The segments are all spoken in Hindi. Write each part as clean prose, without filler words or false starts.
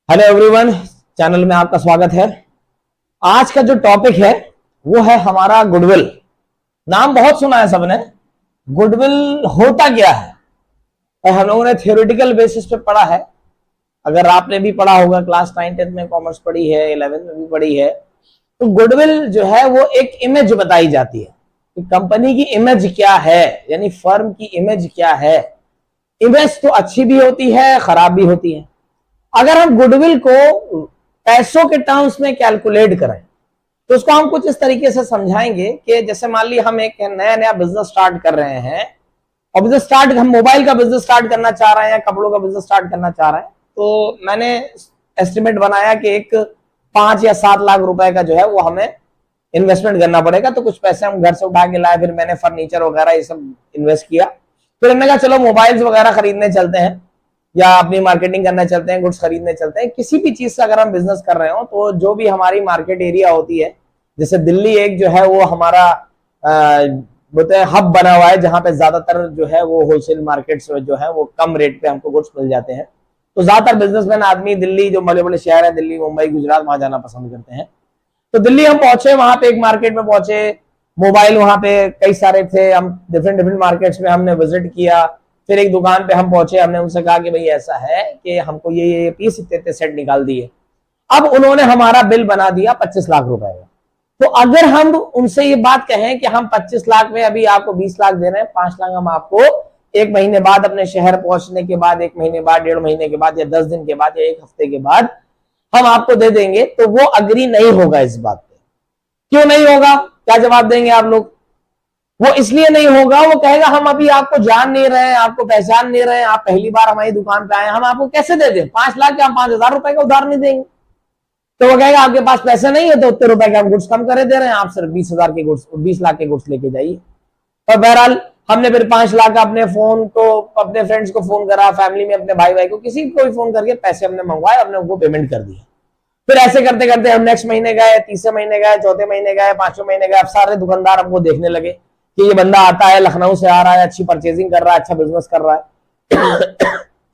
हेलो एवरीवन, चैनल में आपका स्वागत है। आज का जो टॉपिक है वो है हमारा गुडविल। नाम बहुत सुना है सबने। गुडविल होता क्या है? और हम लोगों ने थियोरेटिकल बेसिस पे पढ़ा है। अगर आपने भी पढ़ा होगा, क्लास 9 10 में कॉमर्स पढ़ी है, 11 में भी पढ़ी है, तो गुडविल जो है वो एक इमेज बताई जाती है कि कंपनी की इमेज क्या है, यानी फर्म की इमेज क्या है। इमेज तो अच्छी भी होती है, खराब भी होती है। अगर हम गुडविल को पैसों के टर्म्स में कैलकुलेट करें तो उसको हम कुछ इस तरीके से समझाएंगे कि जैसे मान ली हम एक नया नया बिजनेस स्टार्ट कर रहे हैं और हम मोबाइल का बिजनेस स्टार्ट करना चाह रहे हैं या कपड़ों का बिजनेस स्टार्ट करना चाह रहे हैं। तो मैंने एस्टिमेट बनाया कि एक 5 या 7 लाख रुपए का जो है वो हमें इन्वेस्टमेंट करना पड़ेगा। तो कुछ पैसे हम घर से उठा के लाए, फिर मैंने फर्नीचर वगैरह ये सब इन्वेस्ट किया। फिर हमने कहा चलो मोबाइल्स वगैरह खरीदने चलते हैं या अपनी मार्केटिंग करने चलते हैं, गुड्स खरीदने चलते हैं। किसी भी चीज से अगर हम बिजनेस कर रहे हो तो जो भी हमारी मार्केट एरिया होती है, जैसे दिल्ली एक जो है वो हमारा बोलते हैं हब बना हुआ है, जहां पे ज्यादातर जो है वो होलसेल मार्केट्स में जो है वो कम रेट पे हमको गुड्स मिल जाते हैं। तो ज्यादातर बिजनेसमैन आदमी दिल्ली, जो बड़े बड़े शहर है दिल्ली, मुंबई, गुजरात, वहां जाना पसंद करते हैं। तो दिल्ली हम पहुंचे, वहां पे एक मार्केट में पहुंचे, मोबाइल वहां पे कई सारे थे। हम डिफरेंट मार्केट्स में हमने विजिट किया। फिर एक दुकान पे हम पहुंचे, हमने उनसे कहा कि भाई ऐसा है कि हमको ये पीस इतने सेट निकाल दिए। अब उन्होंने हमारा बिल बना दिया 25 लाख रुपए का। तो अगर हम उनसे ये बात कहें कि हम 25 लाख में अभी आपको 20 लाख दे रहे हैं, 5 लाख हम आपको 1 महीने बाद, अपने शहर पहुंचने के बाद, 1 महीने बाद, 1.5 महीने के बाद, या 10 दिन के बाद, या 1 हफ्ते के बाद हम आपको दे देंगे, तो वो अग्री नहीं होगा इस बात पे। क्यों नहीं होगा? क्या जवाब देंगे आप लोग? वो इसलिए नहीं होगा, वो कहेगा हम अभी आपको जान नहीं रहे हैं, आपको पहचान नहीं रहे हैं, आप पहली बार हमारी दुकान पे आए, हम आपको कैसे दे दें 5 लाख के? हम 5,000 रुपए का उधार नहीं देंगे। तो वो कहेगा आपके पास पैसे नहीं है तो उतने रुपए के हम गुड्स कम करे दे रहे हैं, आप सिर्फ 20,000 के गुड्स, 20 लाख के गुड्स लेके जाइए। तो बहरहाल हमने फिर 5 लाख अपने फोन को, अपने फ्रेंड्स को फोन करा, फैमिली में अपने भाई को, किसी को भी फोन करके पैसे हमने मंगवाए, हमने उनको पेमेंट कर दिया। फिर ऐसे करते करते हम नेक्स्ट महीने गए, तीसरे महीने गए, चौथे महीने गए, 5वें महीने गए। अब सारे दुकानदार हमको देखने लगे कि ये बंदा आता है, लखनऊ से आ रहा है, अच्छी परचेजिंग कर रहा है, अच्छा बिजनेस कर रहा है।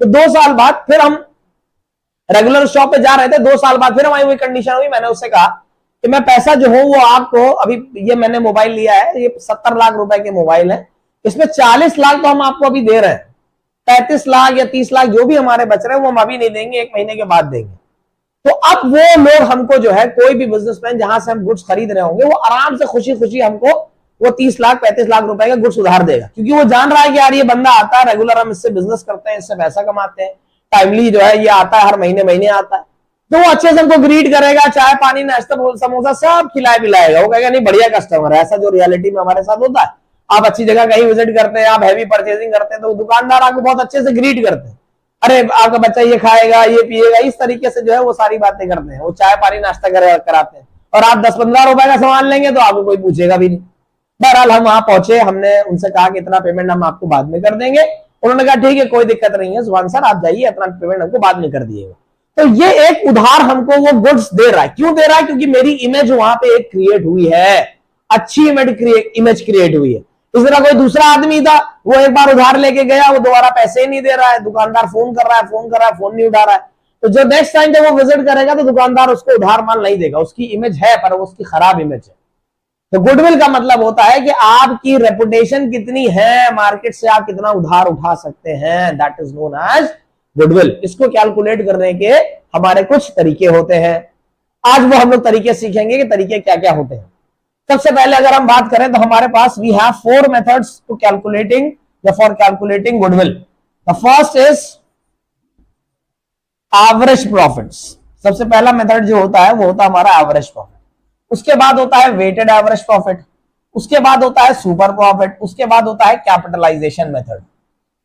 तो 2 साल बाद फिर हम रेगुलर शॉप पे जा रहे थे। 2 साल बाद फिर हमारी वही कंडीशन हुई। मैंने उससे कहा कि मैं पैसा जो हूं वो आपको, अभी ये मैंने मोबाइल लिया है, ये 70 लाख रुपए के मोबाइल है, इसमें 40 लाख तो हम आपको अभी दे रहे हैं, 35 लाख या 30 लाख जो भी हमारे बच रहे हैं वो हम अभी नहीं देंगे, 1 महीने के बाद देंगे। तो अब वो लोग हमको जो है, कोई भी बिजनेसमैन जहां से हम गुड्स खरीद रहे होंगे, वो आराम से खुशी खुशी हमको वो 30 लाख 35 लाख रुपए का गुड्स उधार देगा, क्योंकि वो जान रहा है कि यार ये बंदा आता है, रेगुलर हम इससे बिजनेस करते हैं, इससे पैसा कमाते हैं, टाइमली जो है ये आता है, हर महीने महीने आता है। तो वो अच्छे से हमको ग्रीट करेगा, चाय पानी नाश्ता समोसा सब खिलाए पिलाएगा। वो कहेगा नहीं बढ़िया कस्टमर है। ऐसा जो रियलिटी में हमारे साथ होता है, आप अच्छी जगह कहीं विजिट करते हैं, आप हैवी परचेजिंग करते हैं, तो दुकानदार आपको बहुत अच्छे से ग्रीट करते हैं, अरे आपका बच्चा ये खाएगा, ये पिएगा, इस तरीके से जो है वो सारी बातें करते हैं। वो चाय पानी नाश्ता कराते हैं, और आप 10-15 रुपए का सामान लेंगे तो आपको कोई पूछेगा भी नहीं। बहरहाल हम वहां पहुंचे, हमने उनसे कहा कि इतना पेमेंट हम आपको बाद में कर देंगे। उन्होंने कहा ठीक है, कोई दिक्कत नहीं है सुभान सर, आप जाइए, इतना पेमेंट हमको बाद में कर दिएगा। तो ये एक उधार हमको वो गुड्स दे रहा है। क्यों दे रहा है? क्योंकि मेरी इमेज वहां पे एक क्रिएट हुई है, अच्छी इमेज क्रिएट हुई है। इस तरह कोई दूसरा आदमी था, वो एक बार उधार लेके गया, वो दोबारा पैसे ही नहीं दे रहा है, दुकानदार फोन कर रहा है, फोन नहीं उठा रहा है। तो जो नेक्स्ट टाइम जब वो विजिट करेगा तो दुकानदार उसको उधार माल नहीं देगा। उसकी इमेज है पर वो उसकी खराब इमेज है। तो गुडविल का मतलब होता है कि आपकी रेपुटेशन कितनी है, मार्केट से आप कितना उधार उठा सकते हैं, that is known as goodwill. इसको कैलकुलेट करने के हमारे कुछ तरीके होते हैं। आज वो हम लोग तरीके सीखेंगे कि तरीके क्या क्या होते हैं। सबसे पहले अगर हम बात करें तो हमारे पास we have 4 methods to calculating या for calculating goodwill. The first is average profits. सबसे पहला मेथड जो होता है वो होता है हमारा एवरेज प्रॉफिट। उसके बाद होता है वेटेड एवरेज प्रॉफिट, उसके बाद होता है सुपर प्रॉफिट, उसके बाद होता है कैपिटलाइजेशन मेथड।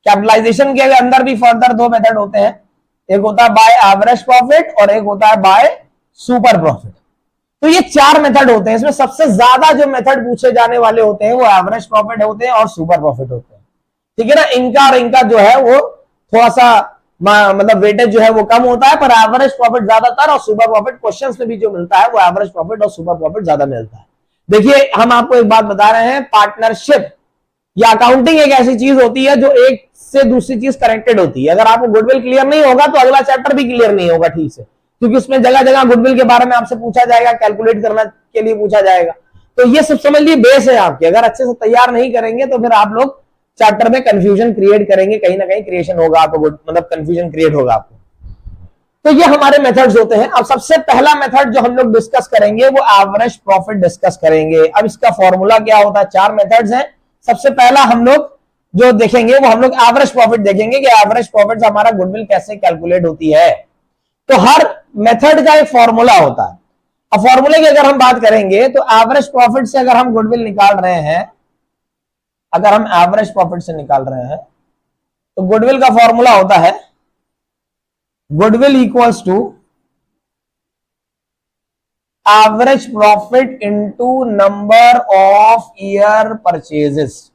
कैपिटलाइजेशन के अंदर भी फर्दर 2 मेथड होते हैं, एक होता है बाय एवरेज प्रॉफिट और एक होता है बाय सुपर प्रॉफिट। तो ये 4 मेथड होते हैं। इसमें सबसे ज्यादा जो मेथड पूछे जाने वाले होते हैं वो एवरेज प्रॉफिट होते हैं और सुपर प्रॉफिट होते हैं, ठीक है ना। इनका और इनका जो है वो थोड़ा सा मतलब वेटेज जो है वो कम होता है, पर एवरेज प्रॉफिट ज्यादातर, और सुपर प्रॉफिट क्वेश्चंस में भी जो मिलता है वो एवरेज प्रॉफिट और सुपर प्रॉफिट ज्यादा मिलता है। देखिए हम आपको एक बात बता रहे हैं, पार्टनरशिप या अकाउंटिंग एक ऐसी चीज होती है जो एक से दूसरी चीज कनेक्टेड होती है। अगर आपको गुडविल क्लियर नहीं होगा तो अगला चैप्टर भी क्लियर नहीं होगा ठीक से, क्योंकि उसमें जगह जगह गुडविल के बारे में आपसे पूछा जाएगा, कैलकुलेट करना के लिए पूछा जाएगा। तो ये सब समझ लिए बेस है आपके। अगर अच्छे से तैयार नहीं करेंगे तो फिर आप लोग चैप्टर में कंफ्यूजन क्रिएट करेंगे, कहीं ना कहीं क्रिएशन होगा आपको, मतलब कंफ्यूजन क्रिएट होगा आपको। तो ये हमारे मेथड्स होते हैं। अब सबसे पहला मेथड जो हम लोग डिस्कस करेंगे वो एवरेज प्रॉफिट डिस्कस करेंगे। अब इसका फॉर्मूला क्या होता है, 4 मेथड्स हैं। सबसे पहला हम लोग जो देखेंगे वो हम लोग एवरेज प्रॉफिट देखेंगे कि एवरेज प्रॉफिट से हमारा गुडविल कैसे कैलकुलेट होती है। तो हर मेथड का एक फॉर्मूला होता है। अब फॉर्मूले की अगर हम बात करेंगे तो एवरेज प्रॉफिट से अगर हम गुडविल निकाल रहे हैं, अगर हम एवरेज प्रॉफिट से निकाल रहे हैं तो गुडविल का फॉर्मूला होता है goodwill equals to average profit into number of year purchases.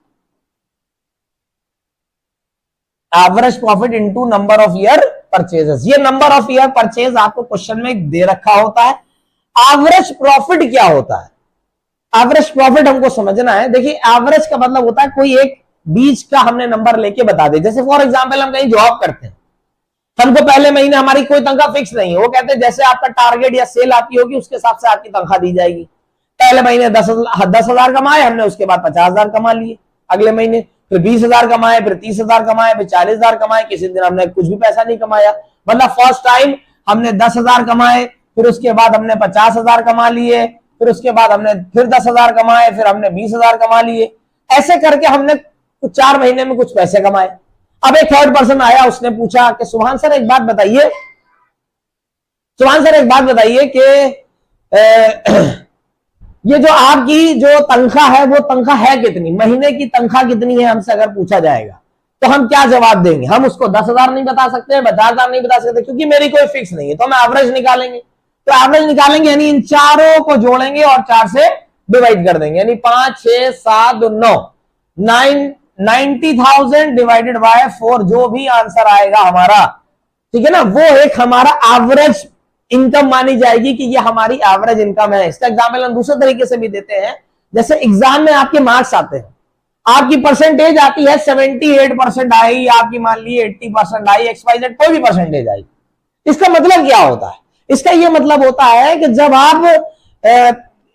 Average profit into number of year purchases. ये नंबर ऑफ ईयर परचेज आपको क्वेश्चन में दे रखा होता है। एवरेज प्रॉफिट क्या होता है, एवरेज प्रॉफिट हमको समझना है। देखिए एवरेज का मतलब होता है कोई एक बीच का हमने नंबर लेके बता दे। जैसे फॉर एग्जांपल हम कहीं जॉब करते हैं, हमको पहले महीने हमारी कोई तनख्वाह फिक्स नहीं है, वो कहते हैं जैसे आपका टारगेट या सेल आती होगी उसके हिसाब से आपकी तनख्वाह दी जाएगी। पहले महीने 10,000 कमाए हमने, उसके बाद 50,000 कमा लिए, अगले महीने फिर 20,000 कमाए, फिर 30,000 कमाए, फिर 40,000 कमाए, किसी दिन हमने कुछ भी पैसा नहीं कमाया। मतलब फर्स्ट टाइम हमने 10,000 कमाए, फिर उसके बाद हमने 50,000 कमा लिए, फिर उसके बाद हमने फिर 10,000 कमाए, फिर हमने 20,000 कमा लिए। ऐसे करके हमने 4 महीने में कुछ पैसे कमाए। अब एक थर्ड पर्सन आया, उसने पूछा कि सुभान सर एक बात बताइए, सुभान सर एक बात बताइए कि ये जो आपकी जो तनख्वाह है वो तनख्वाह है कितनी, महीने की तनख्वाह कितनी है हमसे अगर पूछा जाएगा तो हम क्या जवाब देंगे। हम उसको 10,000 नहीं बता सकते, 50,000 नहीं बता सकते, क्योंकि मेरी कोई फिक्स नहीं है। तो हम एवरेज निकालेंगे। तो एवरेज निकालेंगे यानी इन चारों को जोड़ेंगे और 4 से डिवाइड कर देंगे, यानी 5, 6, 7, 9, 90,000 डिवाइडेड बाय 4, जो भी आंसर आएगा हमारा, ठीक है ना, वो एक हमारा एवरेज इनकम मानी जाएगी कि ये हमारी एवरेज इनकम है। इसका एग्जाम्पल हम दूसरे तरीके से भी देते हैं। जैसे एग्जाम में आपके मार्क्स आते हैं, आपकी परसेंटेज आती है 78% आई, आपकी मान ली 80% आई, XYZ कोई भी परसेंटेज आई। इसका मतलब क्या होता है, इसका ये मतलब होता है कि जब आप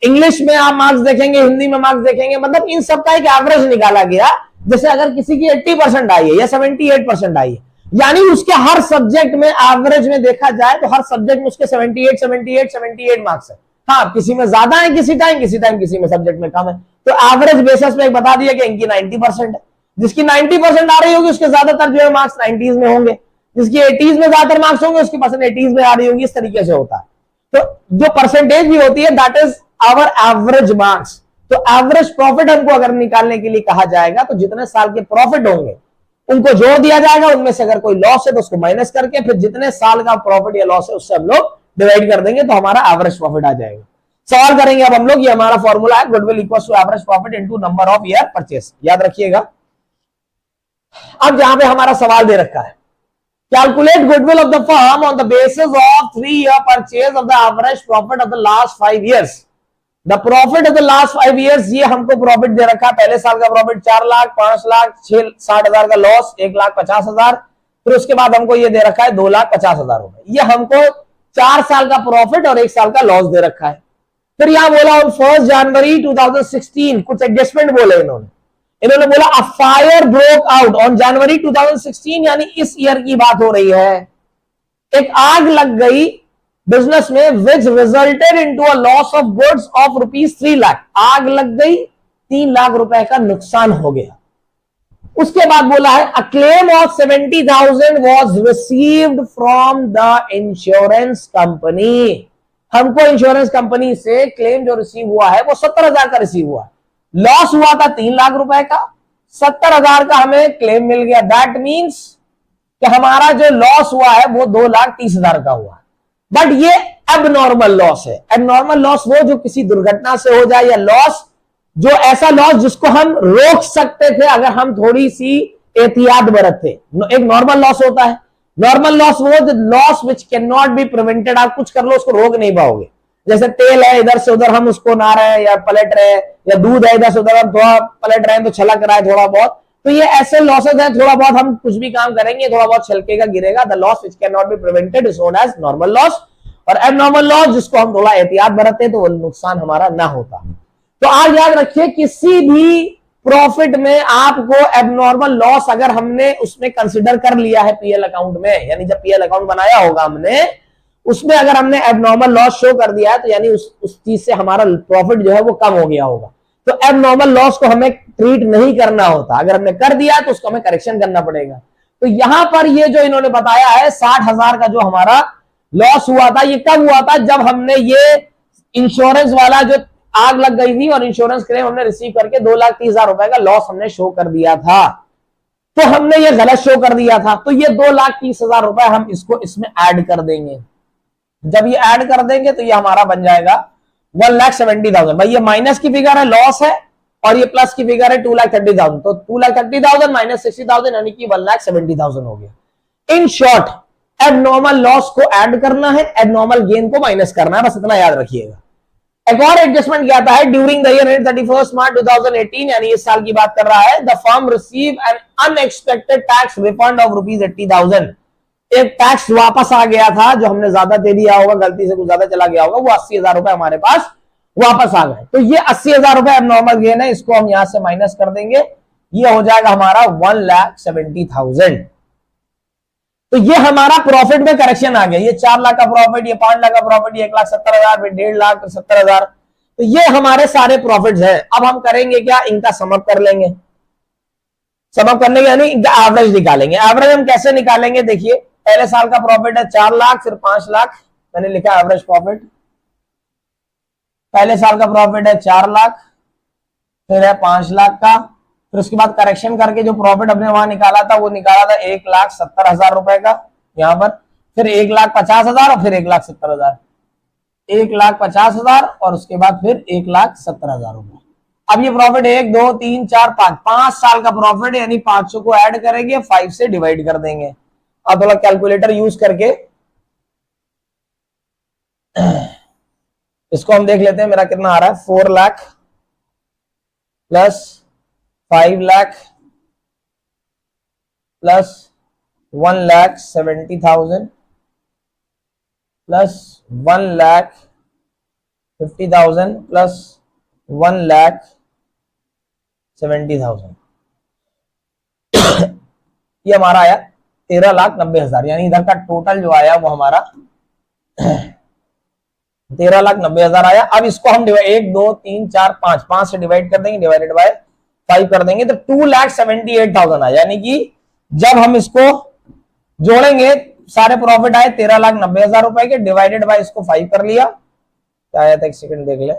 इंग्लिश में आप मार्क्स देखेंगे, हिंदी में मार्क्स देखेंगे, मतलब इन सब का एक एवरेज निकाला गया। जैसे अगर किसी की 80% आई है या 78% आई है, यानी उसके हर सब्जेक्ट में एवरेज में देखा जाए तो हर सब्जेक्ट में उसके 78 मार्क्स है। हाँ, किसी में ज्यादा है, किसी टाइम किसी में सब्जेक्ट में कम है। तो एवरेज बेसिस पे बता दिया कि इनकी 90% है। जिसकी 90% आ रही होगी उसके ज्यादातर जो है मार्क्स 90s में होंगे, जिसकी 80s में ज्यादातर मार्क्स होंगे उसकी परसेंट 80s में आ रही होगी। इस तरीके से होता है। तो जो परसेंटेज भी होती है that is our average marks. तो एवरेज प्रॉफिट हमको अगर निकालने के लिए कहा जाएगा तो जितने साल के प्रॉफिट होंगे उनको जोड़ दिया जाएगा, उनमें से अगर कोई लॉस है तो उसको माइनस करके फिर जितने साल का प्रॉफिट या लॉस है उससे हम लोग डिवाइड कर देंगे, तो हमारा एवरेज प्रॉफिट आ जाएगा। सवाल करेंगे अब हम लोग, ये हमारा फॉर्मूला है goodwill equals to average profit into number of year purchase, याद रखिएगा। अब जहां पे हमारा सवाल दे रखा है, calculate goodwill of the firm on the basis of 3-year purchase of the average profit of the last 5 years। The profit of the last 5 years, ये हमको प्रॉफिट दे रखा है। पहले साल का प्रॉफिट 4 लाख, 5 लाख, 60,000 का लॉस, 1,50,000। फिर उसके बाद हमको ये दे रखा है 2,50,000 रुपए। ये हमको 4 साल का प्रॉफिट और 1 साल का लॉस दे रखा है। फिर यहां बोला 1 जनवरी 2016, कुछ एडजस्टमेंट बोले इन्होंने बोला a fire broke out on January 2016, यानी इस ईयर की बात हो रही है। एक आग लग गई बिजनेस में विच resulted into a loss of goods of ₹3 lakh. आग लग गई, 3 लाख रुपए का नुकसान हो गया। उसके बाद बोला है a claim of 70,000 was received from the insurance company. हमको इंश्योरेंस कंपनी से क्लेम जो रिसीव हुआ है वो 70,000 का रिसीव हुआ है। लॉस हुआ था 3 लाख रुपए का, 70,000 का हमें क्लेम मिल गया। दैट मीन्स कि हमारा जो लॉस हुआ है वो 2,30,000 का हुआ। बट ये एबनॉर्मल लॉस है। एबनॉर्मल लॉस वो जो किसी दुर्घटना से हो जाए, या लॉस जो ऐसा लॉस जिसको हम रोक सकते थे अगर हम थोड़ी सी एहतियात बरतते। एक नॉर्मल लॉस होता है, नॉर्मल लॉस वो loss which cannot be prevented. आप कुछ कर लो उसको रोक नहीं पाओगे। जैसे तेल है, इधर से उधर हम उसको ना रहे हैं या पलट रहे हैं, या दूध है इधर से उधर हम थोड़ा पलट रहे हैं तो छलक रहा है थोड़ा बहुत, तो ये ऐसे लॉसेस है। थोड़ा बहुत हम कुछ भी काम करेंगे थोड़ा बहुत छलकेगा गिरेगा। The loss which cannot be prevented is known as normal loss, और एबनॉर्मल लॉस जिसको हम थोड़ा एहतियात बरतते तो वो नुकसान हमारा ना होता। तो आज याद रखिए किसी भी प्रॉफिट में आपको एबनॉर्मल लॉस अगर हमने उसमें कंसिडर कर लिया है पीएल अकाउंट में, यानी जब पीएल अकाउंट बनाया होगा हमने, उसमें अगर हमने एबनॉर्मल लॉस शो कर दिया है तो यानी उस चीज से हमारा प्रॉफिट जो है वो कम हो गया होगा। तो एबनॉर्मल लॉस को हमें ट्रीट नहीं करना होता, अगर हमने कर दिया तो उसको हमें करेक्शन करना पड़ेगा। तो यहां पर ये जो इन्होंने बताया है 60,000 का जो हमारा लॉस हुआ था, ये कब हुआ था? जब हमने ये इंश्योरेंस वाला जो आग लग गई थी और इंश्योरेंस क्लेम हमने रिसीव करके 2,30,000 रुपए का लॉस हमने शो कर दिया था, तो हमने ये गलत शो कर दिया था। तो ये 2,30,000 रुपए हम इसको इसमें ऐड कर देंगे। जब ये ऐड कर देंगे तो ये हमारा बन जाएगा 1,70,000। भाई ये माइनस की फिगर है, लॉस है, और ये प्लस की फिगर है 2,30,000। तो 2,30,000 माइनस 60,000 यानी कि 1,70,000 हो गया। इन शॉर्ट एबनॉर्मल लॉस को ऐड करना है, एबनॉर्मल गेन को माइनस करना है, बस इतना याद रखिएगा। एक और एडजस्टमेंट क्या आता है? ड्यूरिंग द ईयर 31 मार्च 2018, यानी इस साल की बात कर रहा है, the firm receive an unexpected tax refund of ₹80,000। एक टैक्स वापस आ गया था जो हमने ज्यादा दे दिया होगा, गलती से कुछ ज्यादा चला गया होगा, वो 80,000 रुपए हमारे पास वापस आ गए। तो ये 80,000 रुपए एबनॉर्मल गेन है, इसको हम यहां से माइनस कर देंगे, ये हो जाएगा हमारा 1,70,000। तो ये हमारा प्रॉफिट में करेक्शन आ गया। ये 4 लाख का प्रॉफिट, ये 5 लाख का प्रॉफिट, ये 1,70,000, फिर 1.5 लाख, फिर 70,000। तो ये हमारे सारे प्रॉफिट्स हैं। अब हम करेंगे क्या? इनका समअप कर लेंगे। समअप करने के यानी इनका एवरेज निकालेंगे। एवरेज हम कैसे निकालेंगे? देखिए, पहले साल का प्रॉफिट है 4 लाख, फिर 5 लाख, मैंने लिखा एवरेज प्रॉफिट। पहले साल का प्रॉफिट है 4 लाख, फिर है 5 लाख का, फिर उसके बाद करेक्शन करके जो प्रॉफिट हमने वहां निकाला था वो निकाला था 1,70,000 रुपए का यहां पर, फिर 1,50,000 और फिर 1,70,000, 1,50,000 और उसके बाद फिर 1,70,000 रुपए। अब ये प्रॉफिट 1 2 3 4 5 साल का प्रॉफिट, यानी 500 को ऐड करेंगे, 5 से डिवाइड कर देंगे। अब थोड़ा कैलकुलेटर यूज करके इसको हम देख लेते हैं मेरा कितना आ रहा है। 4 lakh plus 5 lakh plus 1,70,000 plus 1,50,000 plus 1,70,000 ये हमारा आया 13,90,000। यानी इधर का टोटल जो आया वो हमारा 13,90,000 आया। अब इसको हम 1 2 3 4 5 से डिवाइड कर देंगे, डिवाइडेड बाय 5 कर देंगे, तो 2,78,000 आया। यानी कि जब हम इसको जोड़ेंगे सारे प्रॉफिट आए 13,90,000 रुपए के, डिवाइडेड बाय इसको 5 कर लिया, क्या आया था एक सेकंड देख ले,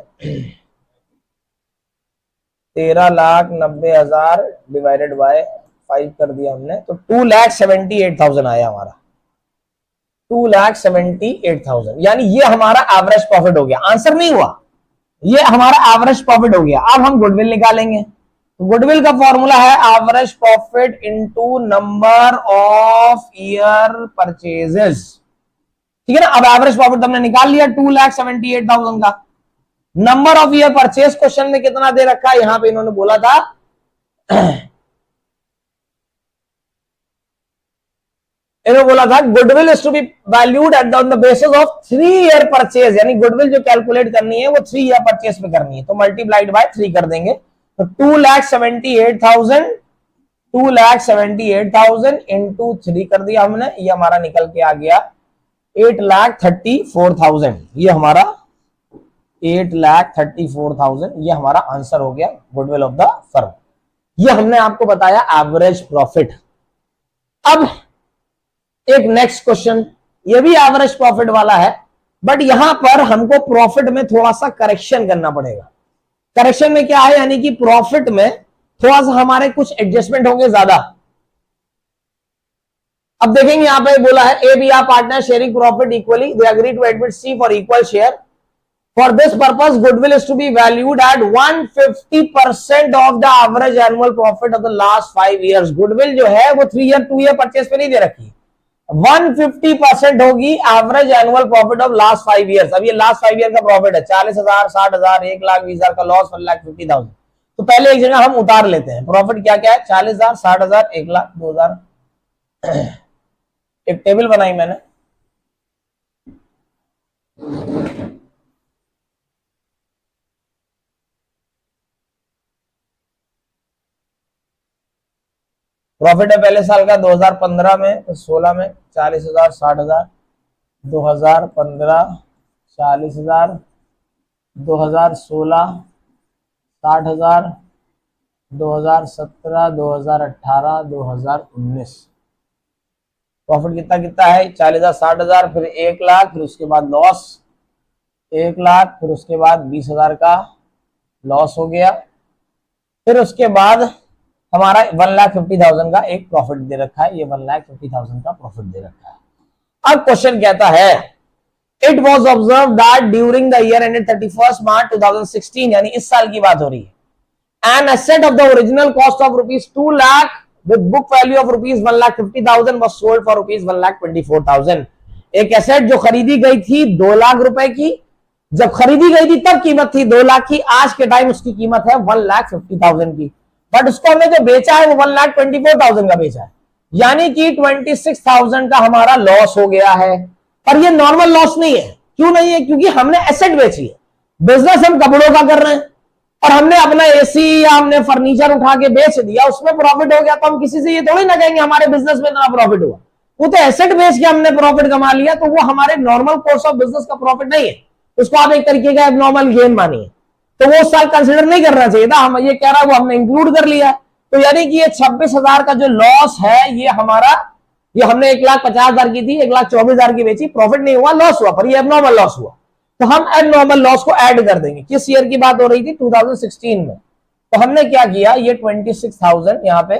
13,90,000 डिवाइडेड बाय 5 कर दिया हमने, तो 2,78,000 आया हमारा, 2,78,000। यानी ये हमारा एवरेज प्रॉफिट हो गया। आंसर नहीं हुआ, ये हमारा एवरेज प्रॉफिट हो गया। अब हम गुडविल निकालेंगे। तो गुडविल का फॉर्मूला है average profit into number of year purchases. ठीक है ना। अब एवरेज प्रॉफिट हमने निकाल लिया 2,78,000 का। Number of year purchase question में कितना दे रखा है? यहां पे इन्होंने बोला था इन्होंने बोला था goodwill is to be valued at on the basis of 3 year purchase. यानी गुडविल जो कैलकुलेट करनी है वो 3 ईयर परचेज पे करनी है, तो मल्टीप्लाइड बाय 3 कर देंगे। तो 2,78,000 इंटू 3 कर दिया हमने, ये हमारा निकल के आ गया 8,34,000। ये हमारा 8,34,000 ये हमारा आंसर हो गया गुडविल ऑफ द फर्म। ये हमने आपको बताया एवरेज प्रॉफिट। अब एक नेक्स्ट क्वेश्चन, ये भी एवरेज प्रॉफिट वाला है, बट यहां पर हमको प्रॉफिट में थोड़ा सा करेक्शन करना पड़ेगा। करेक्शन में क्या है? यानी कि प्रॉफिट में थोड़ा सा हमारे कुछ एडजस्टमेंट होंगे ज्यादा। अब देखेंगे यहां पे बोला है A B are partner sharing profit equally, they agree to admit C for equal share. For this purpose, goodwill is to be valued at 150% of the average annual profit of the last 5 years. Goodwill जो है वो 3 ईयर 2 ईयर परचेज पे नहीं दे रखी, 150% होगी average annual profit of last 5 years. अब ये लास्ट 5 ईयर का प्रॉफिट है 40,000, 60,000, 1,20,000 का लॉस, 1,50,000। तो पहले एक जगह हम उतार लेते हैं प्रॉफिट क्या क्या है, 40,000, 60,000, 1,00,000, 2,000। एक टेबल बनाई मैंने, प्रॉफिट है पहले साल का 2015 में, तो 16 में 40,000, 60,000, 2015 40,000, 2016 60,000, 2017, 2018, 2019। प्रॉफिट कितना कितना है, 40,000, 60,000, फिर 1,00,000, फिर उसके बाद लॉस 1,00,000, फिर उसके बाद 20,000 का लॉस हो गया, फिर उसके बाद हमारा 1,50,000 का एक प्रॉफिट दे रखा है, ये 1,50,000 का प्रॉफिट दे रखा है। अब क्वेश्चन कहता है, it was observe that during the year ended 31 मार्च 2016, यानी इस साल की बात हो रही है, an asset of the original cost of rupees 2 lakh with book value of rupees 1,50,000 was sold for rupees 1,24,000। एक एसेट जो खरीदी गई थी 2 लाख रुपए की, जब खरीदी गई थी तब कीमत थी 2 लाख की, आज के टाइम उसकी कीमत है 1,50,000 की, बट उसको हमने जो बेचा है वो 1,24,000 का बेचा है, यानी कि 26,000 का हमारा लॉस हो गया है। पर ये नॉर्मल लॉस नहीं है, क्यों नहीं है, क्योंकि हमने एसेट बेची है। बिजनेस हम कपड़ों का कर रहे हैं और हमने अपना एसी या हमने फर्नीचर उठा के बेच दिया, उसमें प्रॉफिट हो गया, तो हम किसी से ये थोड़ी ना कहेंगे हमारे बिजनेस में इतना प्रॉफिट हुआ। वो तो एसेट बेच के हमने प्रॉफिट कमा लिया, तो वो हमारे नॉर्मल कोर्स ऑफ बिजनेस का प्रॉफिट नहीं है, उसको आप एक तरीके का एबनॉर्मल गेन मानिए। तो वो साल कंसिडर नहीं करना चाहिए था, हम ये कह रहा है वो हमने इंक्लूड कर लिया। तो यानी कि ये 26,000 का जो लॉस है ये हमारा, ये हमने 1,50,000 की थी, 1,24,000 की बेची, प्रॉफिट नहीं हुआ, लॉस हुआ, पर ये एबनॉर्मल लॉस हुआ, तो हम एबनॉर्मल लॉस को ऐड कर देंगे। किस ईयर की बात हो रही थी, 2016 में। तो हमने क्या किया, ये 26,000 यहां पे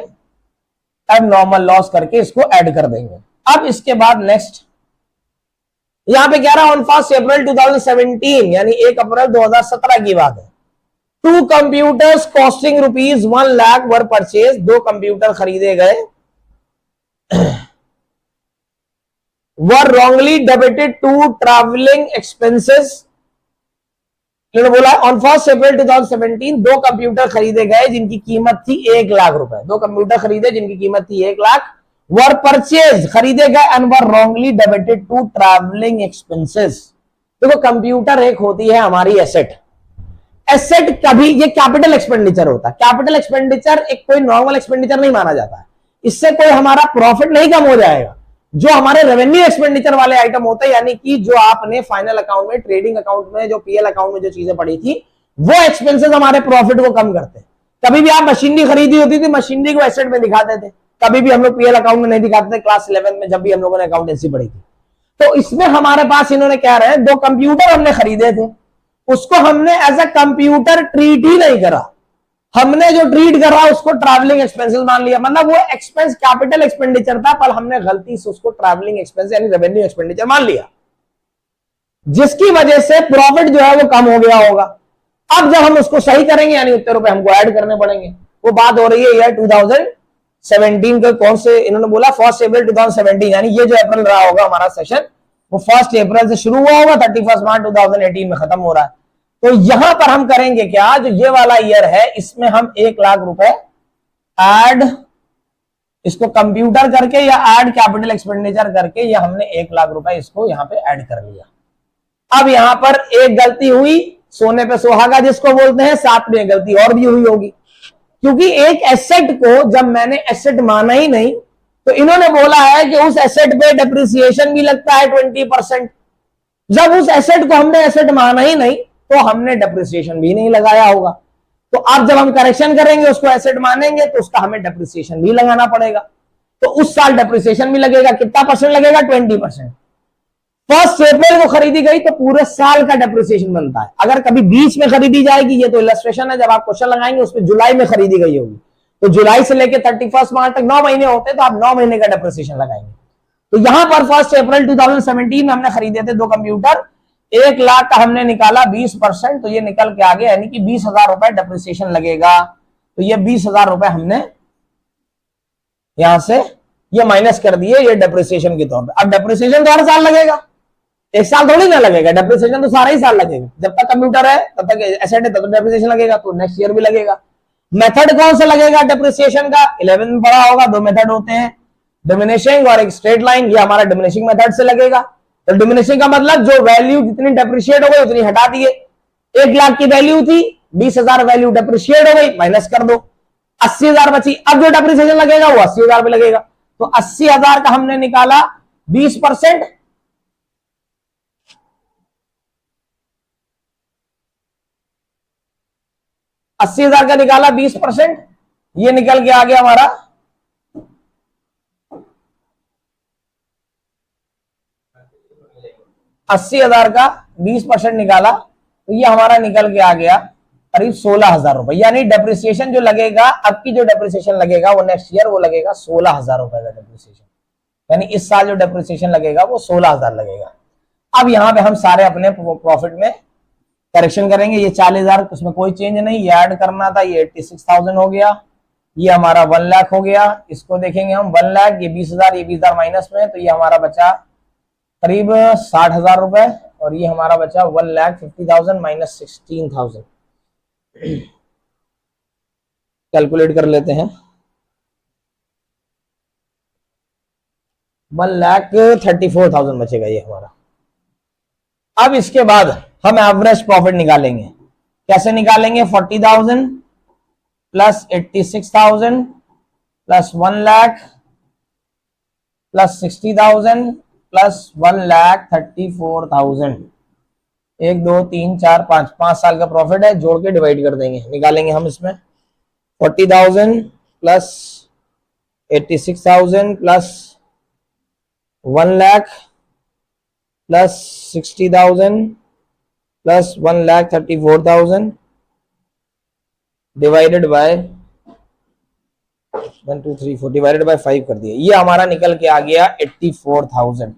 एबनॉर्मल लॉस करके इसको ऐड कर देंगे। अब इसके बाद नेक्स्ट यहां पे कह रहा है ऑन 1 अप्रैल 2017, यानी 1 अप्रैल 2017 की बात है, 2 computers costing rupees 1 lakh were purchase, 2 computer खरीदे गए, were wrongly debited to travelling expenses. इन्होंने बोला ऑन 1 अप्रैल 2017 2 कंप्यूटर खरीदे गए जिनकी कीमत थी 1 लाख रुपए, 2 कंप्यूटर खरीदे जिनकी कीमत थी 1 लाख, वर परचेज खरीदे गए and were wrongly debited to travelling expenses. देखो कंप्यूटर एक होती है हमारी एसेट, एसेट कभी ये कैपिटल एक्सपेंडिचर होता है, कैपिटल एक्सपेंडिचर एक कोई नॉर्मल एक्सपेंडिचर नहीं माना जाता है, इससे कोई हमारा प्रॉफिट नहीं कम हो जाएगा। जो हमारे रेवेन्यू एक्सपेंडिचर वाले आइटम होते हैं, यानी कि जो आपने फाइनल अकाउंट में, ट्रेडिंग अकाउंट में, जो पीएल अकाउंट में जो चीजें पड़ी थी, वो एक्सपेंसेस हमारे प्रॉफिट को कम करते हैं। कभी भी आप मशीनरी खरीदी होती थी, मशीनरी को एसेट में दिखाते थे, कभी भी हम लोग पीएल अकाउंट में नहीं दिखाते थे, क्लास 11 में जब भी हम लोगों ने अकाउंटेंसी पढ़ी थी। तो इसमें हमारे पास इन्होंने क्या रहे, 2 कंप्यूटर हमने खरीदे थे, उसको हमने एज अ कंप्यूटर ट्रीट ही नहीं करा, हमने जो ट्रीट करा उसको ट्रैवलिंग एक्सपेंसेस मान लिया, मतलब वो एक्सपेंस कैपिटल एक्सपेंडिचर था, पर हमने गलती से उसको ट्रैवलिंग एक्सपेंस यानी रेवेन्यू एक्सपेंडिचर मान लिया, जिसकी वजह से प्रॉफिट जो है वो कम हो गया होगा। अब जब हम उसको सही करेंगे, यानी उतने रुपए हमको ऐड करने पड़ेंगे। वो बात हो रही है ईयर 2017 के, कौन से, इन्होंने बोला 1 अप्रैल 2017, यानी ये जो अप्रैल रहा होगा हमारा सेशन, वो 1 अप्रैल से शुरू हुआ होगा, 31 मार्च 2018 में खत्म हो रहा है। तो यहां पर हम करेंगे क्या, जो ये वाला ईयर है इसमें हम 1 लाख रुपए ऐड, इसको कंप्यूटर करके या ऐड कैपिटल एक्सपेंडिचर करके, या हमने 1 लाख रुपए इसको यहां पे ऐड कर लिया। अब यहां पर एक गलती हुई, सोने पे सुहागा जिसको बोलते हैं, साथ में गलती और भी हुई होगी, क्योंकि एक एसेट को जब मैंने एसेट माना ही नहीं, तो इन्होंने बोला है कि उस एसेट पे डेप्रिसिएशन भी लगता है 20%। जब उस एसेट को हमने एसेट माना ही नहीं, तो हमने डेप्रिसिएशन भी नहीं लगाया होगा। तो अब जब हम करेक्शन करेंगे, उसको एसेट मानेंगे, तो उसका हमें डेप्रिसिएशन भी लगाना पड़ेगा। तो उस साल डेप्रिसिएशन भी लगेगा, कितना परसेंट लगेगा, 20%। 1 अप्रैल को खरीदी गई तो पूरे साल का डेप्रिसिएशन बनता है। अगर कभी बीच में खरीदी जाएगी, ये तो इलस्ट्रेशन है, जब आप क्वेश्चन लगाएंगे उसमें जुलाई में खरीदी गई होगी, तो जुलाई से लेकर 31 मार्च तक 9 महीने होते हैं, तो आप 9 महीने का डेप्रिसिएशन लगाएंगे। तो यहां पर 1 अप्रैल 2017 में हमने खरीदे थे 2 कंप्यूटर, 1 लाख का हमने निकाला 20%, तो ये निकल के आ गया, यानी कि 20,000 रुपए डेप्रिसिएशन लगेगा। तो ये 20,000 रुपए हमने यहां से ये माइनस कर दिए, ये डेप्रिसिएशन के तौर पे। अब डेप्रिसिएशन तो हर साल लगेगा, एक साल थोड़ी ना लगेगा, डेप्रिसिएशन तो सारा ही साल लगेगा। जब तक कंप्यूटर है तब तक एसेट है, तब तक डेप्रिसिएशन लगेगा, तो नेक्स्ट ईयर भी लगेगा। मेथड कौन सा लगेगा डेप्रिसिएशन का? 11 में पढ़ा होगा, दो मेथड होते हैं, डिमिनिशिंग और एक स्ट्रेट लाइन। ये हमारा डिमिनिशिंग मेथड से लगेगा। तो डिमिनिशिंग का मतलब जो वैल्यू जितनी डेप्रिशिएट हो गई उतनी हटा दिए। 1 लाख की वैल्यू थी, 20,000 वैल्यू डेप्रिशिएट हो गई, माइनस कर दो, 80,000 बची। अब जो डेप्रिसिएशन लगेगा वो 80,000 पे लगेगा। तो 80,000 का हमने निकाला 20%, 80,000 का निकाला 20%, ये निकल के आ गया हमारा 80,000 का 20% निकाला, तो ये हमारा निकल के आ गया करीब 16,000 रुपए। यानी डेप्रिसिएशन जो लगेगा, अब की जो डेप्रिसिएशन लगेगा वो नेक्स्ट ईयर वो लगेगा 16,000 रुपए का डेप्रिसिएशन। यानी इस साल जो डेप्रिसिएशन लगेगा वो 16,000 लगेगा। अब यहां पे हम सारे अपने प्रॉफिट में करेक्शन करेंगे। ये 40,000, उसमें कोई चेंज नहीं, ये ऐड करना था, ये 86,000 हो गया। ये हमारा 1 लाख हो गया। इसको देखेंगे हम 1 लाख, ये 20,000, ये 20,000 माइनस में, तो ये हमारा बचा करीब 60,000 रुपए। और ये हमारा बचा 1,50,000 माइनस 16,000। कैलकुलेट कर लेते हैं। 1,34,000 बचेगा ये हमारा। अब इसके बाद हम एवरेज प्रॉफिट निकालेंगे। कैसे निकालेंगे? 40,000 plus 86,000 plus 1 lakh plus 60,000 plus 1,34,000। 1 2 3 4 5 5 साल का प्रॉफिट है, जोड़ के डिवाइड कर देंगे, निकालेंगे हम इसमें। 40,000 plus 86,000 plus 1 lakh plus 60,000 plus 1,34,000 divided by 1 2 3 4 divided by 5 कर दिया। ये हमारा निकल के आ गया 84,000।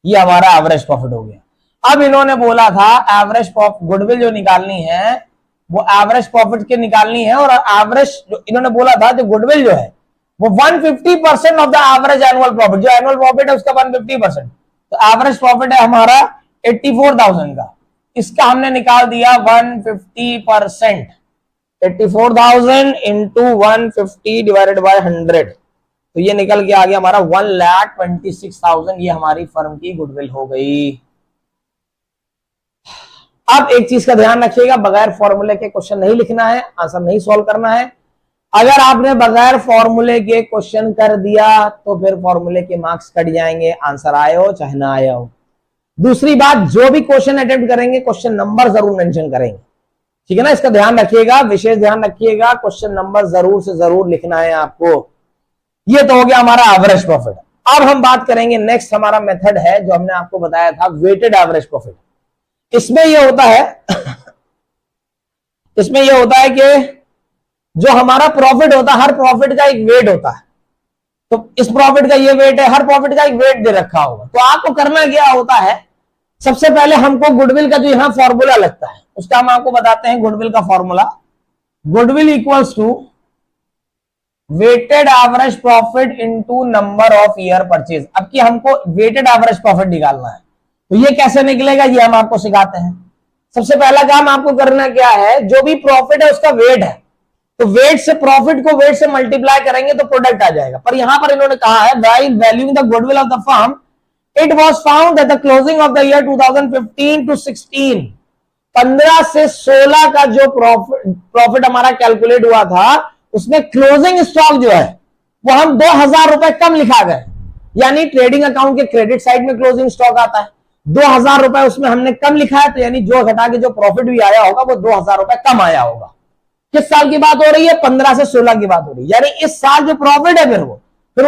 ये हमारा एवरेज प्रॉफिट हो गया। अब इन्होंने बोला था एवरेज प्रॉफिट गुडविल जो निकालनी है वो एवरेज प्रॉफिट के निकालनी है। और एवरेज जो इन्होंने बोला था जो गुडविल जो है वो 150% of the average annual profit, जो एनुअल प्रॉफिट है उसका 150%। तो एवरेज प्रॉफिट है हमारा 84,000 का, इसका हमने निकाल दिया 150%। 84,000 इंटू 150 डिवाइडेड बाय 100, तो ये निकल के आ गया हमारा 1,26,000। ये हमारी फर्म की गुडविल हो गई। अब एक चीज का ध्यान रखिएगा, बगैर फॉर्मूले के क्वेश्चन नहीं लिखना है, आंसर नहीं सॉल्व करना है। अगर आपने बगैर फॉर्मूले के क्वेश्चन कर दिया तो फिर फॉर्मूले के मार्क्स कट जाएंगे, आंसर आए हो चाहे ना आया हो। दूसरी बात, जो भी क्वेश्चन अटेम्प्ट करेंगे क्वेश्चन नंबर जरूर मेंशन करेंगे, ठीक है ना, इसका ध्यान रखिएगा, विशेष ध्यान रखिएगा, क्वेश्चन नंबर जरूर से जरूर लिखना है आपको। ये तो हो गया हमारा एवरेज प्रॉफिट। अब हम बात करेंगे, नेक्स्ट हमारा मेथड है जो हमने आपको बताया था, वेटेड एवरेज प्रॉफिट। इसमें यह होता है इसमें यह होता है कि जो हमारा प्रॉफिट होता है, हर प्रॉफिट का एक वेट होता है। तो इस प्रॉफिट का ये वेट है, हर प्रॉफिट का एक वेट दे रखा होगा। तो आपको करना क्या होता है, सबसे पहले हमको गुडविल का जो यहां फॉर्मूला लगता है उसका हम आपको बताते हैं। गुडविल का formula, goodwill equals to weighted average profit into number of year purchase. अब कि हमको वेटेड एवरेज प्रॉफिट निकालना है, तो ये कैसे निकलेगा ये हम आपको सिखाते हैं। सबसे पहला काम आपको करना क्या है, जो भी प्रॉफिट है उसका वेट है, तो वेट से प्रॉफिट को वेट से मल्टीप्लाई करेंगे तो प्रोडक्ट आ जाएगा। पर यहां पर इन्होंने कहा है while valuing the goodwill of the firm it was found that the closing of the year 2015 to 16, 15 से 16 का जो प्रॉफिट हमारा कैलकुलेट हुआ था उसमें क्लोजिंग स्टॉक जो है वो हम 2,000 रुपए कम लिखा गए। यानी ट्रेडिंग अकाउंट के क्रेडिट साइड में क्लोजिंग स्टॉक आता है, 2,000 रुपए उसमें हमने कम लिखा है, तो यानी जो घटा के जो प्रॉफिट भी आया होगा वो 2,000 रुपए कम आया होगा। किस साल की बात हो रही है? 15 से 16 की बात हो रही है। यानी इस साल जो प्रॉफिट है फिर वो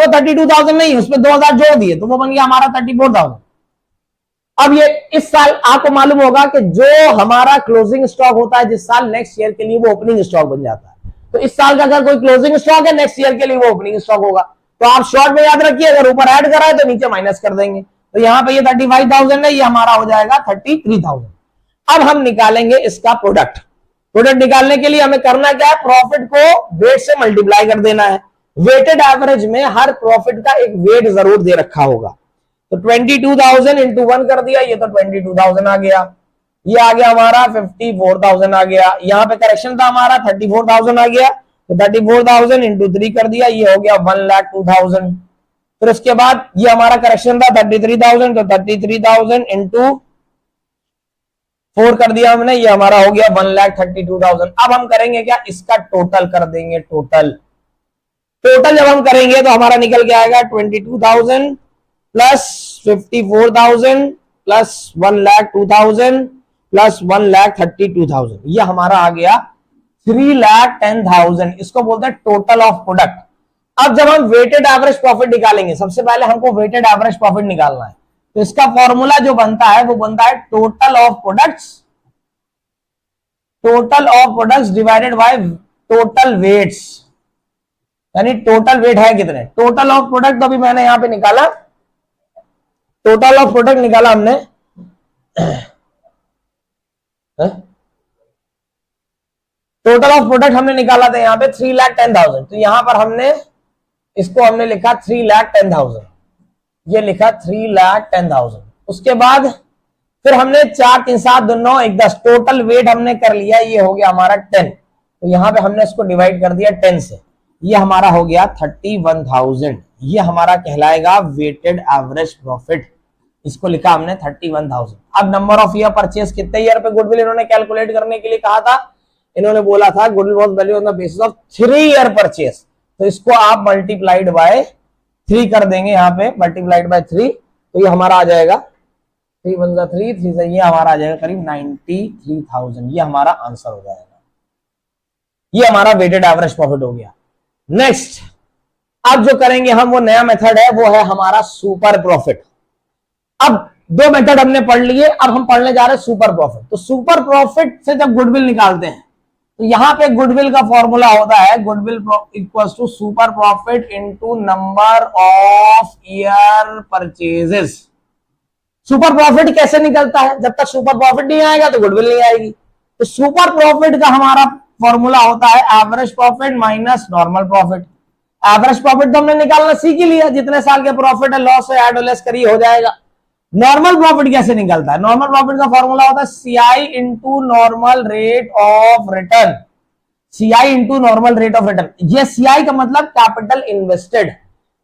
32,000 नहीं, उसमें 2,000 जोड़ दिए तो वो बन गया हमारा 34,000। अब ये इस साल आपको मालूम होगा कि जो हमारा क्लोजिंग स्टॉक होता है जिस साल, नेक्स्ट ईयर के लिए वो ओपनिंग स्टॉक बन जाता है। तो इस साल का अगर कोई क्लोजिंग स्टॉक है नेक्स्ट ईयर के लिए वो ओपनिंग स्टॉक होगा। तो आप शॉर्ट में याद रखिए, अगर ऊपर ऐड करा है तो नीचे माइनस कर देंगे। तो यहां पे ये 35,000 है, ये हमारा हो जाएगा 33,000। अब हम निकालेंगे इसका प्रोडक्ट। प्रोडक्ट निकालने के लिए हमें करना क्या है, प्रॉफिट को वेट से मल्टीप्लाई कर देना है। वेटेड एवरेज में हर प्रॉफिट का एक वेट जरूर दे रखा होगा। तो 22,000 इंटू 1 कर दिया, ये तो 22,000 आ गया। ये आ गया हमारा 54,000 आ गया। यहाँ पे करेक्शन था हमारा 34,000 आ गया, तो 34,000 इंटू 3 कर दिया, ये हो गया 1,02,000। फिर उसके बाद ये हमारा करेक्शन था 33,000, तो 33,000 इंटू 4 कर दिया हमने, ये हमारा हो गया 1,32,000। अब हम करेंगे क्या, इसका टोटल कर देंगे। टोटल जब हम करेंगे तो हमारा निकल के आएगा 22,000 प्लस 54,000 प्लस 1,02,000 प्लस 1,32,000, ये हमारा आ गया 3,10,000। इसको बोलते हैं टोटल ऑफ प्रोडक्ट। अब जब हम वेटेड एवरेज प्रॉफिट निकालेंगे, सबसे पहले हमको वेटेड एवरेज प्रॉफिट निकालना है, तो इसका फॉर्मूला जो बनता है वो बनता है total of products divided by total weights, यानी टोटल वेट है कितने। टोटल ऑफ प्रोडक्ट तो अभी मैंने यहां पे निकाला, टोटल ऑफ प्रोडक्ट निकाला हमने टोटल ऑफ प्रोडक्ट हमने निकाला था यहाँ पे 3,10,000। तो यहां पर हमने इसको हमने लिखा 3,10,000, ये लिखा 3,10,000। उसके बाद फिर हमने 4 3 7 2 9 1 10 टोटल वेट हमने कर लिया, ये हो गया हमारा 10। तो यहां पे हमने इसको डिवाइड कर दिया 10 से, ये हमारा हो गया 31,000। ये हमारा कहलाएगा वेटेड एवरेज प्रॉफिट, इसको लिखा हमने 31,000। अब नंबर ऑफ ईयर परचेज, कितने ईयर पे गुडविल इन्होंने कैलकुलेट करने के लिए कहा था, इन्होंने बोला था goodwill was value on the basis of 3 year purchase. तो इसको आप मल्टीप्लाइड बाय 3 कर देंगे, यहाँ पे मल्टीप्लाइड बाय 3, तो ये हमारा आ जाएगा 3 1 3 3 से ये हमारा आ जाएगा करीब 93,000। ये हमारा आंसर हो जाएगा, ये हमारा वेटेड एवरेज प्रॉफिट हो गया। नेक्स्ट अब जो करेंगे हम, वो नया मेथड है, वो है हमारा सुपर प्रॉफिट। अब 2 मेथड हमने पढ़ लिए, अब हम पढ़ने जा रहे हैं सुपर प्रॉफिट। तो सुपर प्रॉफिट से जब गुडविल निकालते हैं तो यहां पे गुडविल का फॉर्मूला होता है goodwill equals to super profit into number of year purchases. Super profit कैसे निकलता है, जब तक सुपर प्रॉफिट नहीं आएगा तो गुडविल नहीं आएगी। तो सुपर प्रॉफिट का हमारा फॉर्मूला होता है average profit minus normal profit. Average profit तो हमने निकालना सीख ही लिया, जितने साल के प्रॉफिट है लॉस है ऐड और लेस करिए हो जाएगा। नॉर्मल प्रॉफिट कैसे निकलता है, नॉर्मल प्रॉफिट का फॉर्मूला होता है CI into normal rate of return. CI into normal rate of return, ये सीआई का मतलब कैपिटल इन्वेस्टेड,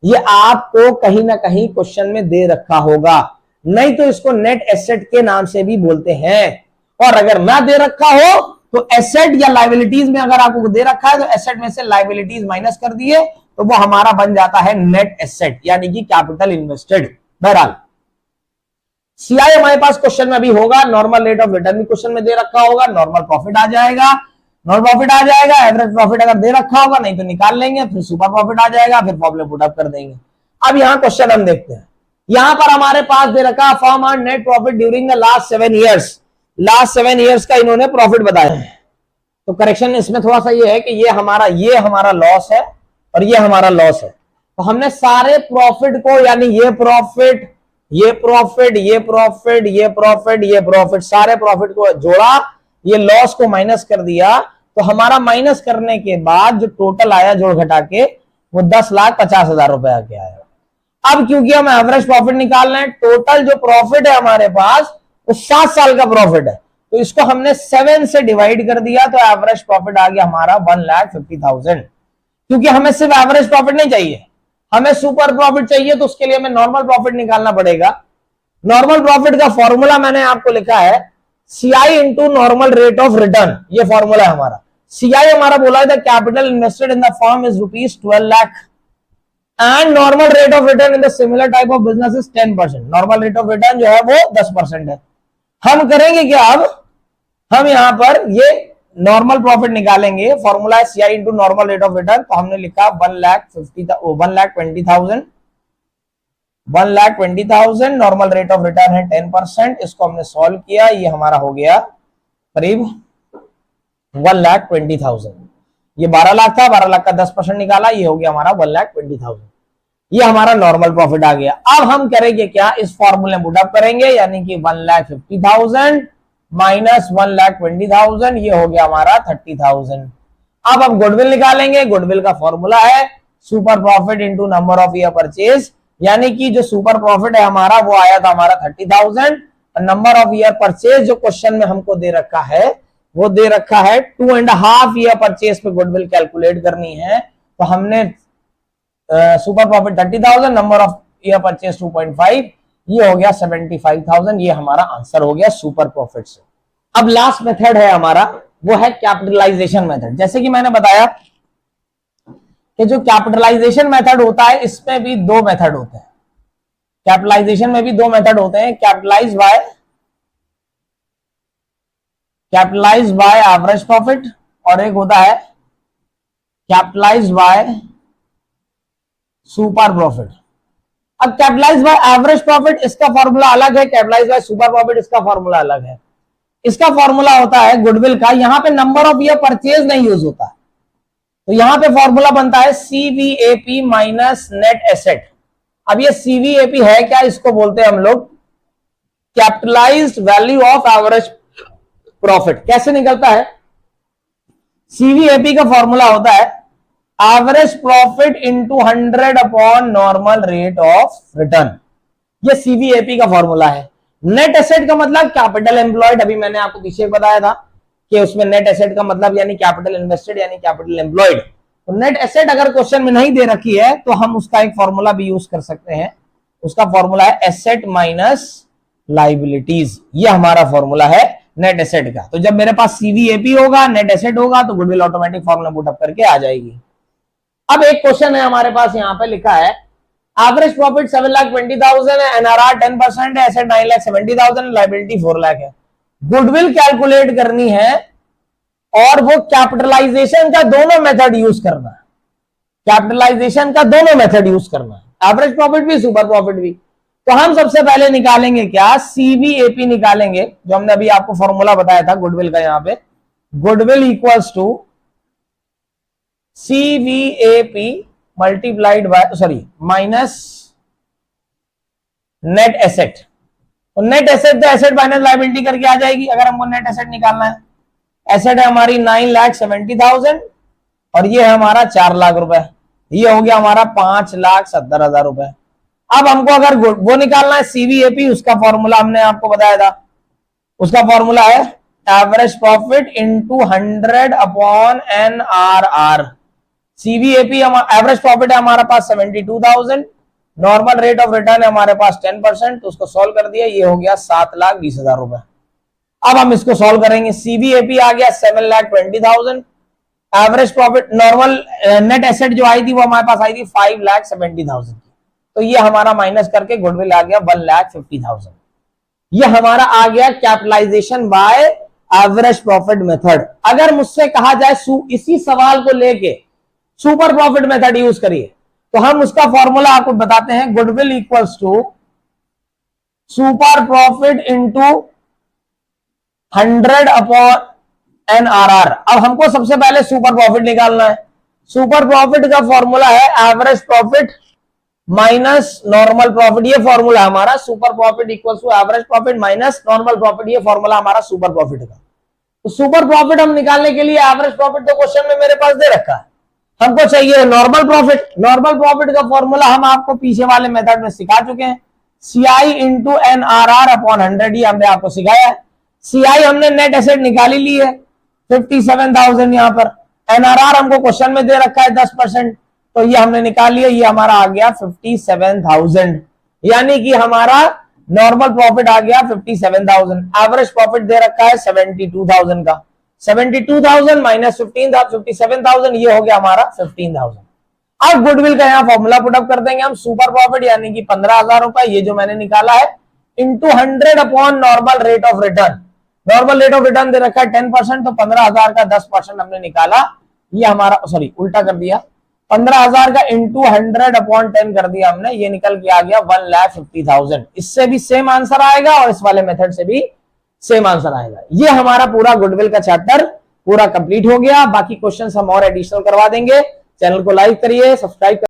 ये आपको कहीं ना कहीं क्वेश्चन में दे रखा होगा, नहीं तो इसको नेट एसेट के नाम से भी बोलते हैं। और अगर ना दे रखा हो तो एसेट या लाइबिलिटीज में अगर आपको दे रखा है तो एसेट में से लाइबिलिटीज माइनस कर दिए तो वो हमारा बन जाता है नेट एसेट, यानी कि कैपिटल इन्वेस्टेड। बहरहाल सीआई हमारे पास क्वेश्चन में अभी होगा, नॉर्मल रेट ऑफ रिटर्न भी क्वेश्चन में दे रखा होगा, नॉर्मल प्रॉफिट आ जाएगा, नॉर्मल प्रॉफिट आ जाएगा, एवरेज प्रॉफिट अगर दे रखा होगा नहीं तो निकाल लेंगे, फिर सुपर प्रॉफिट आ जाएगा, फिर प्रॉब्लम पुट अप कर देंगे। अब यहाँ क्वेश्चन हम देखते हैं, यहां पर हमारे पास दे रखा firm earn net profit during the last 7 years. Last 7 years का इन्होंने प्रॉफिट बताया है। तो करेक्शन इसमें थोड़ा सा ये है कि ये हमारा लॉस है और ये हमारा लॉस है। तो हमने सारे प्रॉफिट को, यानी ये प्रॉफिट, ये प्रॉफिट, ये प्रॉफिट, ये प्रॉफिट, ये प्रॉफिट, सारे प्रॉफिट को जोड़ा, ये लॉस को माइनस कर दिया, तो हमारा माइनस करने के बाद जो टोटल आया जोड़ घटा के वो 10,50,000 रुपए आके आया। अब क्योंकि हम एवरेज प्रॉफिट निकाल रहे हैं, टोटल जो प्रॉफिट है हमारे पास वो 7 साल का प्रॉफिट है, तो इसको हमने 7 से डिवाइड कर दिया, तो एवरेज प्रॉफिट आ गया हमारा 1,50,000। क्योंकि हमें सिर्फ एवरेज प्रॉफिट नहीं चाहिए, हमें सुपर प्रॉफिट चाहिए, तो उसके लिए हमें नॉर्मल प्रॉफिट निकालना पड़ेगा। नॉर्मल प्रॉफिट का फॉर्मूला मैंने आपको लिखा है CI into normal rate of return, ये फॉर्मूला है हमारा। सीआई हमारा बोला है the capital invested in the firm is ₹12 lakh and normal rate of return in the similar type of business is 10%। Normal rate of return जो है वो 10% है। हम करेंगे क्या, अब हम यहां पर ये नॉर्मल प्रॉफिट निकालेंगे, फॉर्मूला है CI into normal rate of return, तो हमने लिखा 1,20,000 नॉर्मल रेट ऑफ रिटर्न है 10%, इसको हमने सॉल्व किया, ये हमारा हो गया करीब 1,20,000। ये 12 लाख था, 12 लाख का 10% निकाला, ये हो गया हमारा 1,20,000। ये हमारा नॉर्मल प्रॉफिट आ गया। अब हम करेंगे क्या, इस फॉर्मूले में पुटअप करेंगे, यानी कि 1,50,000 माइनस 1,20,000, ये हो गया हमारा 30,000। अब हम गुडविल निकालेंगे, गुडविल का फॉर्मूला है super profit into number of year purchase, यानी कि जो सुपर प्रॉफिट है हमारा वो आया था हमारा 30,000, और नंबर ऑफ ईयर परचेज जो क्वेश्चन में हमको दे रखा है वो दे रखा है 2.5 ईयर परचेज पे गुडविल कैलकुलेट करनी है। तो हमने super profit 30,000, number of year purchase 2.5, ये हो गया 75,000। ये हमारा आंसर हो गया सुपर प्रॉफिट से। अब लास्ट मेथड है हमारा, वो है कैपिटलाइजेशन मेथड। जैसे कि मैंने बताया कि जो कैपिटलाइजेशन मेथड होता है इसमें भी दो मेथड होते हैं। कैपिटलाइजेशन में भी दो मेथड होते हैं, कैपिटलाइज बाय एवरेज प्रॉफिट, और एक होता है कैपिटलाइज बाय सुपर प्रॉफिट। अब कैपिटलाइज बाय एवरेज प्रॉफिट इसका फॉर्मूला अलग है, कैपिटलाइज बाय सुपर प्रॉफिट इसका फॉर्मूला अलग है। इसका फॉर्मूला होता है गुडविल का, यहां पे नंबर ऑफ ईयर परचेज नहीं यूज होता, तो यहां पे फॉर्मूला बनता है सीवीएपी माइनस नेट एसेट। अब ये सीवीएपी है क्या, इसको बोलते हैं हम लोग capitalised value of average profit. कैसे निकलता है, सीवीएपी का फॉर्मूला होता है average profit into 100 upon normal rate of return. ये सीवीएपी का फॉर्मूला है। नेट एसेट का मतलब कैपिटल एम्प्लॉयड, अभी मैंने आपको पीछे बताया था कि उसमें नेट एसेट का मतलब यानी कैपिटल इन्वेस्टेड यानी कैपिटल एम्प्लॉयड। तो नेट एसेट अगर क्वेश्चन में नहीं दे रखी है तो हम उसका एक फॉर्मूला भी यूज कर सकते हैं। उसका फॉर्मूला है एसेट माइनस लाइबिलिटीज, ये हमारा फॉर्मूला है नेट एसेट का। तो जब मेरे पास सीवीएपी होगा, नेट एसेट होगा, तो goodwill automatic formula put up करके आ जाएगी। अब एक क्वेश्चन है हमारे पास, यहां पे लिखा है एवरेज प्रॉफिट 7,20,000 है, एनआरआर 10% है, एसेट 9,70,000, लाइबिलिटी 4 लाख है। गुडविल कैलकुलेट करनी है और वो कैपिटलाइजेशन का दोनों मेथड यूज करना है। कैपिटलाइजेशन का दोनों मेथड यूज करना है, एवरेज प्रॉफिट भी सुपर प्रॉफिट भी। तो हम सबसे पहले निकालेंगे क्या, सीवीएपी निकालेंगे, जो हमने अभी आपको फॉर्मूला बताया था गुडविल का। यहां पे goodwill equals to CVAP multiplied by minus net asset. तो नेट एसेट तो एसेट माइनस लाइबिलिटी करके आ जाएगी। अगर हमको नेट एसेट निकालना है, एसेट है हमारी 9,70,000 और ये है हमारा 4 लाख रुपए, ये हो गया हमारा 5,70,000 रुपए। अब हमको अगर वो निकालना है सीवीएपी, उसका फॉर्मूला हमने आपको बताया था, उसका फॉर्मूला है average profit into 100 upon NRR. CVAP average profit है हमारे पास 72,000, नॉर्मल रेट ऑफ रिटर्न है हमारे पास 10%, तो उसको सॉल्व कर दिया, ये हो गया 7,20,000 रुपए। अब हम इसको सॉल्व करेंगे, सीवीएपी आ गया 7,20,000, average profit normal net asset जो आई थी वो हमारे पास आई थी 5,70,000 की, तो ये हमारा माइनस करके गुडविल आ गया 1,50,000। ये हमारा आ गया capitalisation by average profit method. अगर मुझसे कहा जाए इसी सवाल को लेके सुपर प्रॉफिट मेथड यूज करिए, तो हम उसका फॉर्मूला आपको बताते हैं, goodwill equals to super profit into 100 upon NRR. अब हमको सबसे पहले सुपर प्रॉफिट निकालना है। सुपर प्रॉफिट का फॉर्मूला है average profit minus normal profit, ये फॉर्मूला हमारा super profit equals to average profit minus normal profit, ये फॉर्मूला हमारा सुपर प्रॉफिट का। तो सुपर प्रॉफिट हम निकालने के लिए एवरेज प्रॉफिट तो क्वेश्चन में मेरे पास दे रखा है, हमको चाहिए नॉर्मल प्रॉफिट। नॉर्मल प्रॉफिट का फॉर्मूला हम आपको पीछे वाले मेथड में सिखा चुके हैं, सीआई इंटू एनआरआर अपॉन 100, ये हमने आपको सिखाया है। सीआई हमने नेट एसेट निकाली ली है 57,000 यहां पर, एनआरआर हमको क्वेश्चन में दे रखा है 10%, तो ये हमने निकाल लिया, ये हमारा आ गया 57,000, यानी कि हमारा नॉर्मल प्रॉफिट आ गया 57,000, एवरेज प्रॉफिट दे रखा है 72,000 का, 72,000 माइनस 57,000, ये हो गया हमारा 15,000। अब गुडविल का यहाँ फॉर्मूला पुटअप कर देंगे हम, सुपर प्रॉफिट यानी कि 15,000 रुपए, ये जो मैंने निकाला है, into 100 upon normal rate of return. Normal rate of return दे रखा है 10%, तो 15,000 का 10% हमने निकाला, ये हमारा उल्टा कर दिया, 15,000 का इंटू 100 अपॉन 10 कर दिया हमने, ये निकल के आ गया 1,50,000। इससे भी सेम आंसर आएगा और इस वाले मेथड से भी सेम आंसर आएगा। ये हमारा पूरा गुडविल का चैप्टर पूरा कंप्लीट हो गया। बाकी क्वेश्चंस हम और एडिशनल करवा देंगे। चैनल को लाइक करिए, सब्सक्राइब